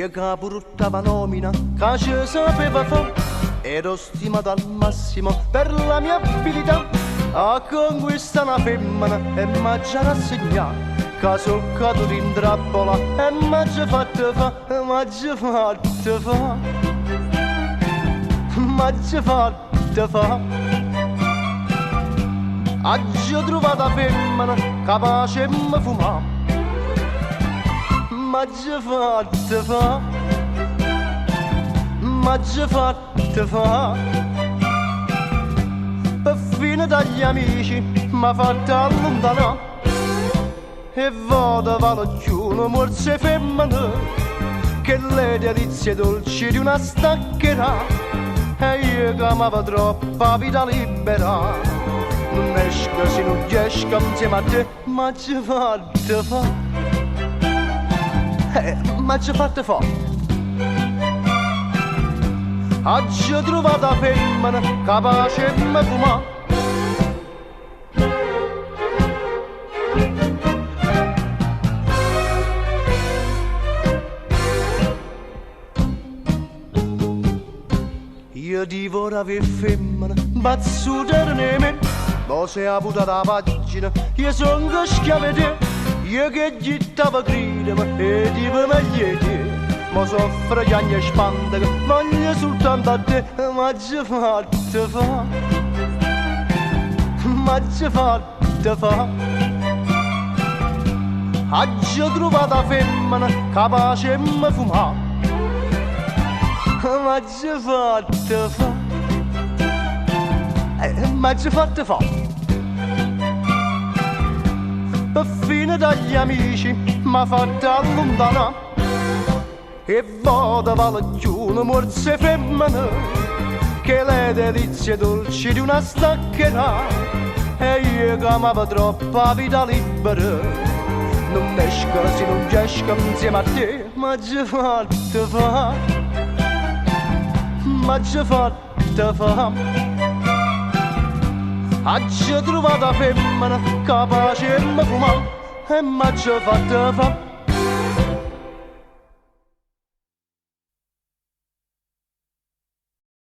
Io che bruttava nomina, che ci sapeva fa, ero stimato al massimo per la mia abilità a conquistare una femmina e m'ha già rassegnato, che sono caduto in trappola e m'ha già fatto fa, m'ha già fatto fa, m'ha già fatto fa. Oggi ho trovato una femmina capace di mi fumare, m'ha già fatto fa, m'ha già fatto fa. Per fine dagli amici m'ha fatto allontanare e vado vado più una morse femmina che le delizie dolci di una staccherà, e io che amavo troppo vita libera non esco se non riesco insieme a te, m'ha già fatto fa, m'ha già fatto fa. Oggi ho trovato una femmina capace di mi fumare, io divoravo le femmine bazzuta di me, ma se ha avuto la pagina io sono che schiavo te, io che gittavo grida e dico meglio te, ma soffro che ogni spanda che voglio soltanto a te, m'ha già fatto fa, m'ha già fatto fa. Oggi ho trovato una femmina capace di mi fumare, m'ha già fatto fa, m'ha già fatto fa. Per fine dagli amici m'ha fatto allontanare e vado vale più una morse femmina che le delizie dolci di una staccherà, e io che amavo troppo la vita libera non esco se non riesco insieme a te, m'ha già fatto fa, m'ha già fatto fa. Oggi ho trovato una femmina capace di mi fumare e m'ha già fatto fa.